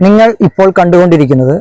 നിങ്ങൾ ഇപ്പോൾ കണ്ടുകൊണ്ടിരിക്കുന്നത്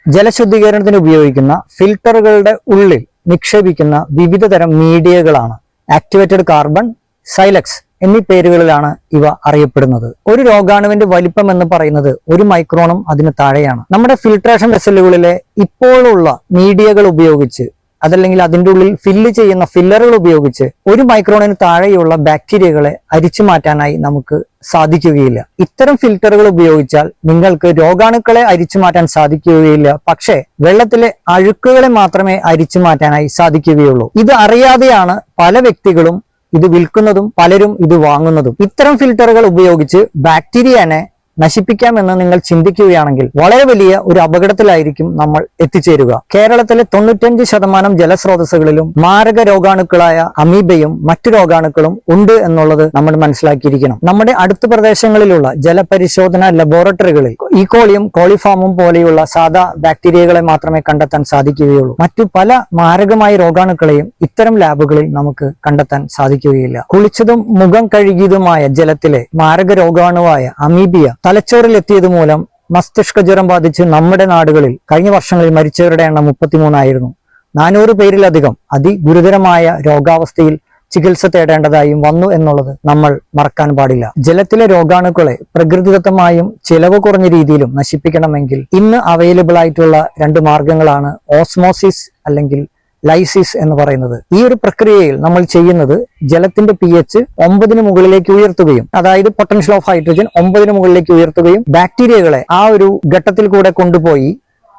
ജലശുദ്ധീകരണത്തിന് ഉപയോഗിക്കുന്ന ഫിൽട്ടറുകളുടെ ഉള്ളിൽ നിക്ഷേപിക്കുന്ന വിവിധ തരം മീഡിയകളാണ്. ആക്ടിവേറ്റഡ് കാർബൺ, സൈലക്സ് എന്നീ പേരുകളിലാണ് ഇവ അറിയപ്പെടുന്നത്. ഒരു രോഗാണുവിന്റെ വലിപ്പം എന്ന് പറയുന്നത് 1 മൈക്രോണും അതിന് താഴെയാണ്. നമ്മുടെ ഫിൽട്രേഷൻ വെസലുകളിലെ ഇപ്പോഴുള്ള മീഡിയകൾ ഉപയോഗിച്ച് അതല്ലെങ്കിൽ അതിൻ്റെ ഉള്ളിൽ ഫില്ല് ചെയ്യുന്ന ഫില്ലറുകൾ ഉപയോഗിച്ച് 1 മൈക്രോണിന് താഴെയുള്ള ബാക്ടീരിയകളെ അരിച്ചു മാറ്റാനായി നമുക്ക് സാധിക്കുകയില്ല. ഇത്തരം ഫിൽറ്ററുകൾ ഉപയോഗിച്ചാൽ നിങ്ങൾക്ക് രോഗാണുക്കളെ അരിച്ചു മാറ്റാൻ സാധിക്കുകയില്ല, പക്ഷേ വെള്ളത്തിലെ അഴുക്കുകളെ മാത്രമേ അരിച്ചു മാറ്റാനായി സാധിക്കുകയുള്ളൂ. ഇത് അറിയാതെയാണ് പല വ്യക്തികളും ഇത് വിൽക്കുന്നതും പലരും ഇത് വാങ്ങുന്നതും. ഇത്തരം ഫിൽറ്ററുകൾ ഉപയോഗിച്ച് ബാക്ടീരിയനെ നശിപ്പിക്കാമെന്ന് നിങ്ങൾ ചിന്തിക്കുകയാണെങ്കിൽ വളരെ വലിയ ഒരു അപകടത്തിലായിരിക്കും നമ്മൾ എത്തിച്ചേരുക. കേരളത്തിലെ 95% ജലസ്രോതസ്സുകളിലും മാരക രോഗാണുക്കളായ അമീബയും മറ്റു രോഗാണുക്കളും ഉണ്ട് എന്നുള്ളത് നമ്മൾ മനസ്സിലാക്കിയിരിക്കണം. നമ്മുടെ അടുത്ത പ്രദേശങ്ങളിലുള്ള ജലപരിശോധന ലബോറട്ടറികളിൽ ഈക്കോളിയും കോളിഫോമും പോലെയുള്ള സാധാ ബാക്ടീരിയകളെ മാത്രമേ കണ്ടെത്താൻ സാധിക്കുകയുള്ളൂ. മറ്റു പല മാരകമായ രോഗാണുക്കളെയും ഇത്തരം ലാബുകളിൽ നമുക്ക് കണ്ടെത്താൻ സാധിക്കുകയില്ല. കുളിച്ചതും മുഖം കഴുകിയതുമായ ജലത്തിലെ മാരക രോഗാണുവായ അമീബിയ തലച്ചോറിൽ എത്തിയത് മൂലം മസ്തിഷ്ക ജ്വരം ബാധിച്ച് നമ്മുടെ നാടുകളിൽ കഴിഞ്ഞ വർഷങ്ങളിൽ മരിച്ചവരുടെ എണ്ണം 33 ആയിരുന്നു. 400 പേരിലധികം അതിഗുരുതരമായ രോഗാവസ്ഥയിൽ ചികിത്സ തേടേണ്ടതായും വന്നു എന്നുള്ളത് നമ്മൾ മറക്കാൻ പാടില്ല. ജലത്തിലെ രോഗാണുക്കളെ പ്രകൃതിദത്തമായും ചിലവ് കുറഞ്ഞ രീതിയിലും നശിപ്പിക്കണമെങ്കിൽ ഇന്ന് അവൈലബിൾ ആയിട്ടുള്ള 2 മാർഗങ്ങളാണ് ഓസ്മോസിസ് അല്ലെങ്കിൽ ലൈസിസ് എന്ന് പറയുന്നത്. ഈ ഒരു പ്രക്രിയയിൽ നമ്മൾ ചെയ്യുന്നത് ജലത്തിന്റെ pH 9 മുകളിലേക്ക് ഉയർത്തുകയും, അതായത് പൊട്ടൻഷ്യൽ ഓഫ് ഹൈഡ്രജൻ 9 മുകളിലേക്ക് ഉയർത്തുകയും ബാക്ടീരിയകളെ ആ ഒരു ഘട്ടത്തിൽ കൂടെ കൊണ്ടുപോയി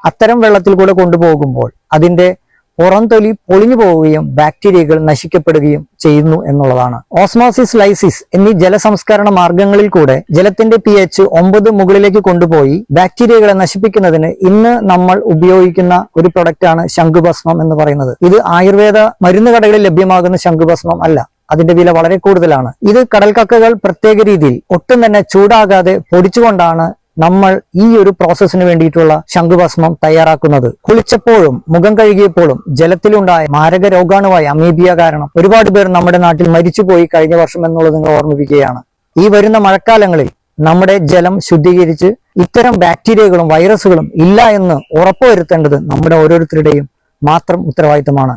അത്തരം വെള്ളത്തിൽ കൂടെ കൊണ്ടുപോകുമ്പോൾ അതിന്റെ പുറംതൊലി പൊളിഞ്ഞു പോവുകയും ബാക്ടീരിയകൾ നശിക്കപ്പെടുകയും ചെയ്യുന്നു എന്നുള്ളതാണ്. ഓസ്മോസിസ്, ലൈസിസ് എന്നീ ജലസംസ്കരണ മാർഗങ്ങളിൽ കൂടെ ജലത്തിന്റെ pH 9 മുകളിലേക്ക് കൊണ്ടുപോയി ബാക്ടീരിയകളെ നശിപ്പിക്കുന്നതിന് ഇന്ന് നമ്മൾ ഉപയോഗിക്കുന്ന ഒരു പ്രൊഡക്റ്റാണ് ശംഖുഭസ്മം എന്ന് പറയുന്നത്. ഇത് ആയുർവേദ മരുന്ന് കടകളിൽ ലഭ്യമാകുന്ന ശംഖുഭസ്മം അല്ല. അതിന്റെ വില വളരെ കൂടുതലാണ്. ഇത് കടൽക്കക്കകൾ പ്രത്യേക രീതിയിൽ ഒട്ടും തന്നെ ചൂടാകാതെ പൊടിച്ചുകൊണ്ടാണ് നമ്മൾ ഈ ഒരു പ്രോസസ്സിന് വേണ്ടിയിട്ടുള്ള ശംഖുഭസ്മം തയ്യാറാക്കുന്നത്. കുളിച്ചപ്പോഴും മുഖം കഴുകിയപ്പോഴും ജലത്തിലുണ്ടായ മാരക രോഗാണുവായ അമീബിയ കാരണം ഒരുപാട് പേർ നമ്മുടെ നാട്ടിൽ മരിച്ചുപോയി കഴിഞ്ഞ വർഷം എന്നുള്ളത് നിങ്ങൾ ഓർമ്മിപ്പിക്കുകയാണ്. ഈ വരുന്ന മഴക്കാലങ്ങളിൽ നമ്മുടെ ജലം ശുദ്ധീകരിച്ച് ഇത്തരം ബാക്ടീരിയകളും വൈറസുകളും ഇല്ല എന്ന് ഉറപ്പുവരുത്തേണ്ടത് നമ്മുടെ ഓരോരുത്തരുടെയും മാത്രം ഉത്തരവാദിത്തമാണ്.